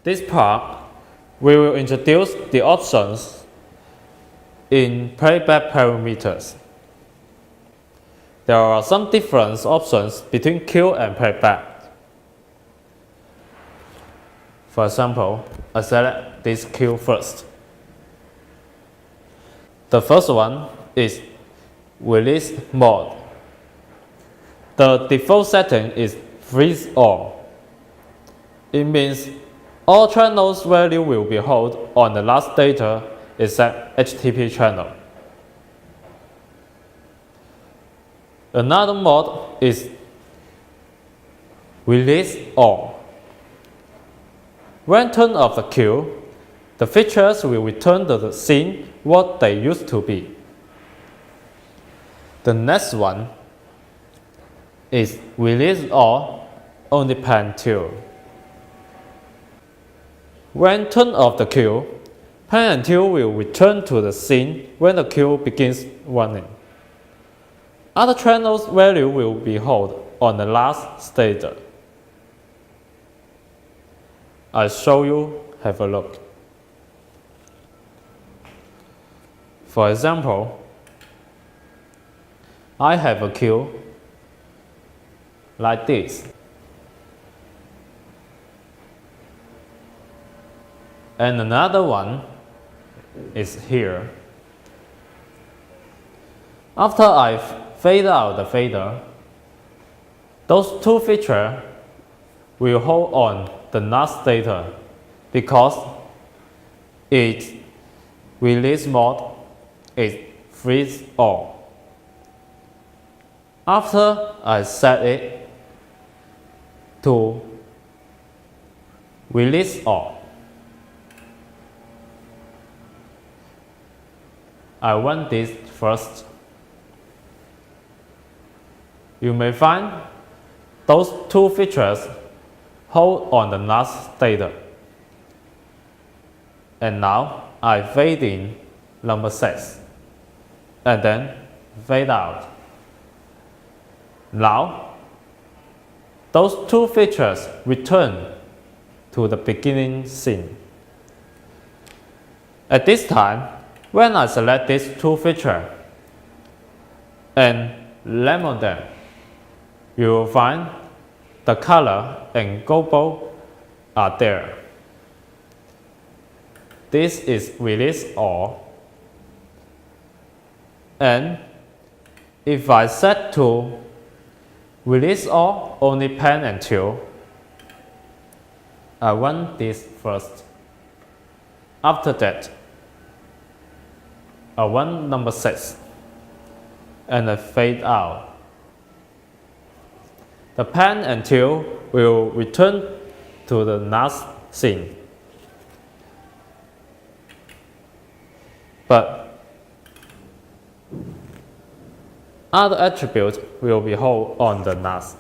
This part, we will introduce the options in playback parameters. There are some different options between queue and playback. For example, I select this queue first. The first one is release mode. The default setting is freeze all. It means all channels value will be held on the last data except HTTP channel. Another mode is release all. When turned off the queue, the features will return to the scene what they used to be. The next one is release all only pan 2. When turned off the queue, pan and 2 will return to the scene when the queue begins running. Other channels value will be held on the last state. I'll show you, have a look. For example, I have a queue like this. And another one is here. After I fade out the fader, those two features will hold on the last data because its release mode is freeze all. After I set it to release all, I run this first. You may find those two features hold on the last data. And now I fade in number 6 and then fade out. Now those two features return to the beginning scene. At this time, when I select these two features and lemon them, you will find the color and gobo are there. This is release all. And if I set to release all only pan and 2, I run this first. After that, I run number 6 and I fade out. The pan and 2 will return to the last scene. But other attributes will be held on the last.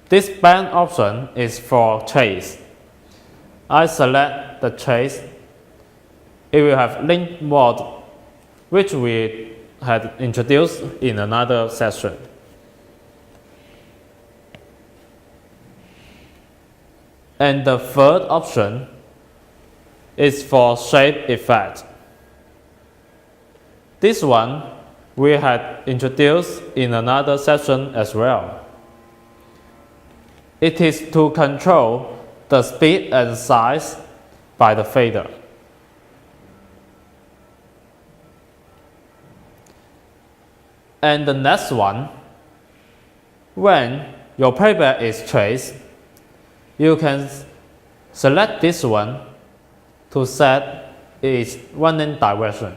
This band option is for trace. I select the trace. It will have link mode, which we had introduced in another session. And the third option is for shape effect. This one we had introduced in another session as well. It is to control the speed and size by the fader. And the next one, when your playback is traced, you can select this one to set its running direction,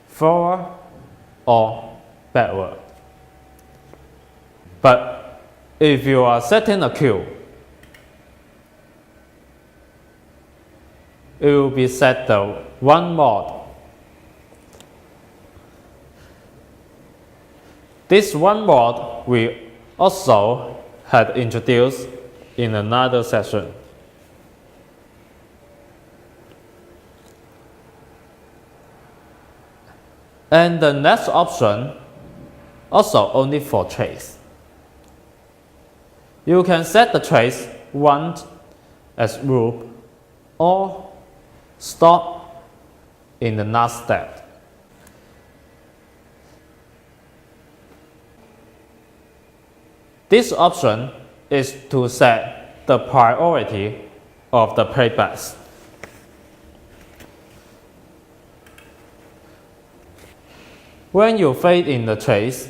forward or backward. But if you are setting a queue, it will be set to one mode. This one mode we also had introduced in another session. And the next option also only for trace. You can set the trace 1 as loop or stop in the last step. This option is to set the priority of the playback. When you fade in the trace,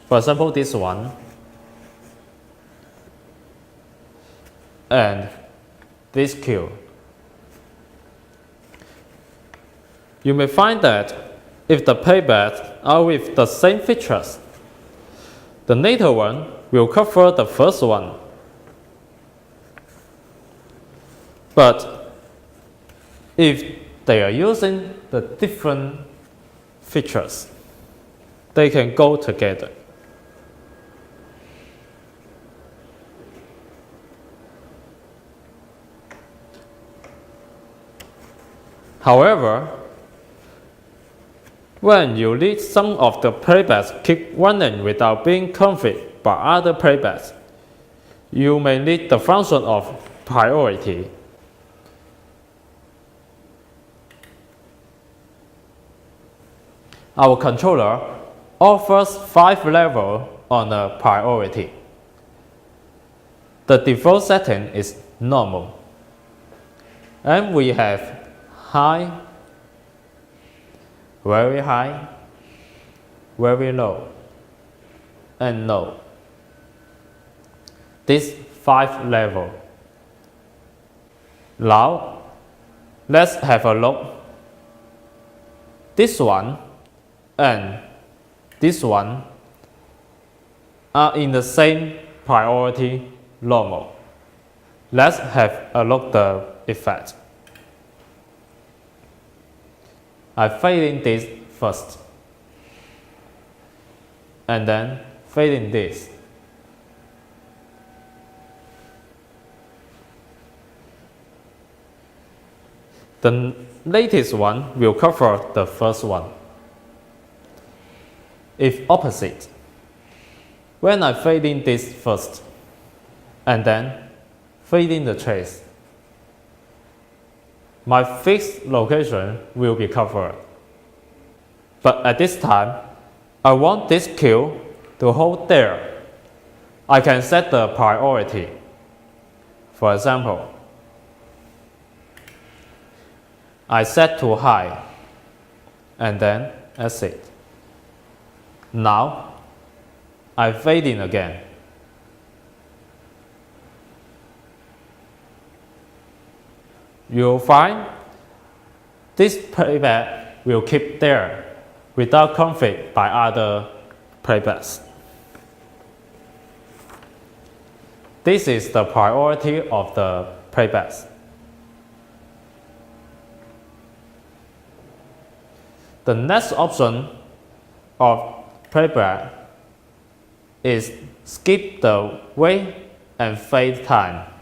for example this one, and this cue, you may find that if the playbacks are with the same features, the later one will cover the first one. But if they are using the different features, they can go together. However, when you let some of the playbacks keep running without being configured by other playbacks, you may need the function of priority. Our controller offers 5 levels on the priority. The default setting is normal, and we have high, very high, very low, and low. These 5 levels. Now, let's have a look. This one and this one are in the same priority normal. Let's have a look at the effect. I fade in this first, and then fade in this. The latest one will cover the first one. If opposite, when I fade in this first, and then fade in the trace, my fixed location will be covered. But at this time, I want this cue to hold there. I can set the priority. For example, I set to high, and then exit. Now, I fade in again. You'll find this playback will keep there without conflict by other playbacks. This is the priority of the playbacks. The next option of playback is skip the wait and fade time.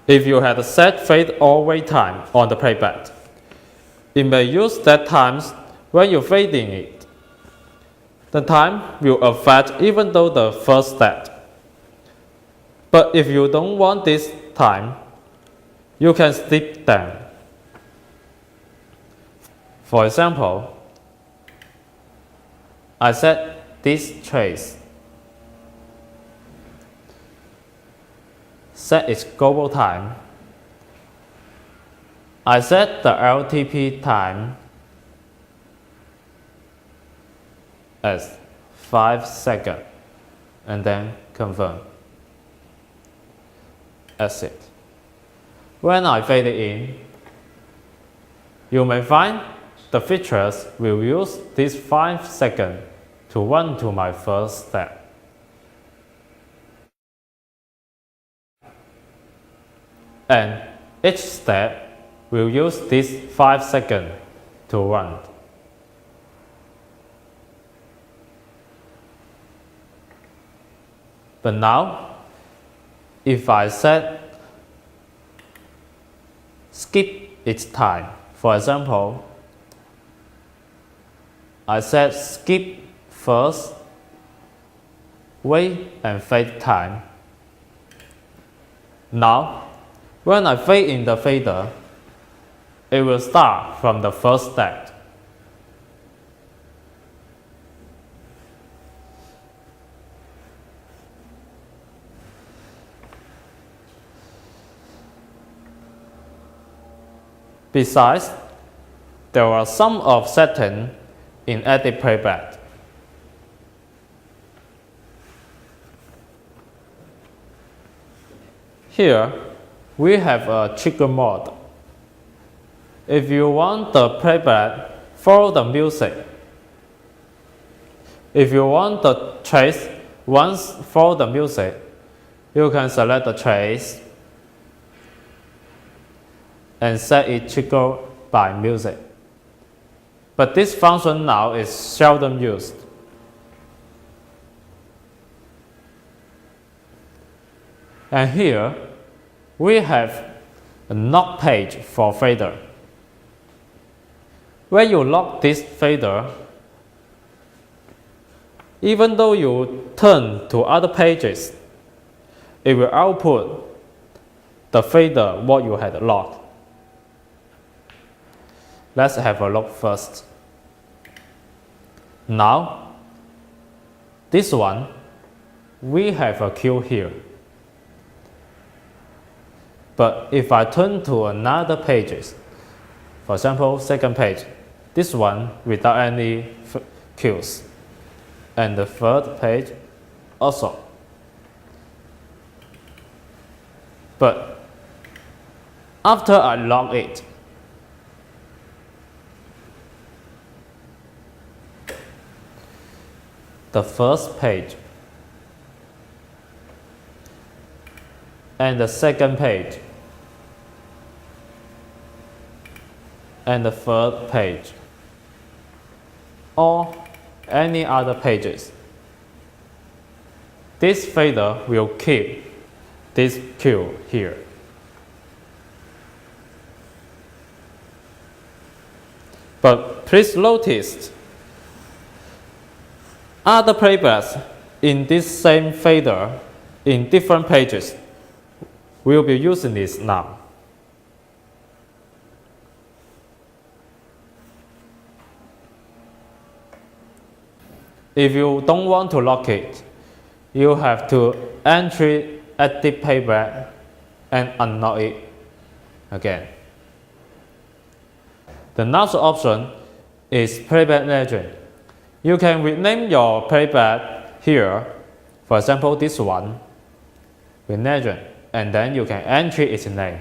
If you had set fade or wait time on the playback, it may use that times when you fade in it. The time will affect even though the first step. But if you don't want this time, you can skip them. For example, I set this trace, set its global time. I set the LTP time as 5 seconds and then confirm. Exit. When I fade it in, you may find the features will use these 5 seconds to run to my first step. And each step will use these 5 seconds to run. But now, if I set skip its time, for example, I set skip first, wait and fade time. Now, when I fade in the fader, it will start from the first step. Besides, there are some of settings in Edit Playback. Here, we have a trigger mode. If you want the playback, follow the music. If you want the trace once follow the music, you can select the trace and set it triggered by music. But this function now is seldom used. And here, we have a lock page for fader. When you lock this fader, even though you turn to other pages, it will output the fader what you had locked. Let's have a look first. Now, this one, we have a queue here. But if I turn to another pages, for example, second page, this one without any queues, and the third page also. But after I lock it, the first page and the second page and the third page or any other pages, this fader will keep this queue here. But please notice, other playbacks in this same fader in different pages will be using this now. If you don't want to lock it, you have to enter Edit Playback and unlock it again. The next option is Playback Legend. You can rename your playback here. For example, this one with legend, and then you can enter its name.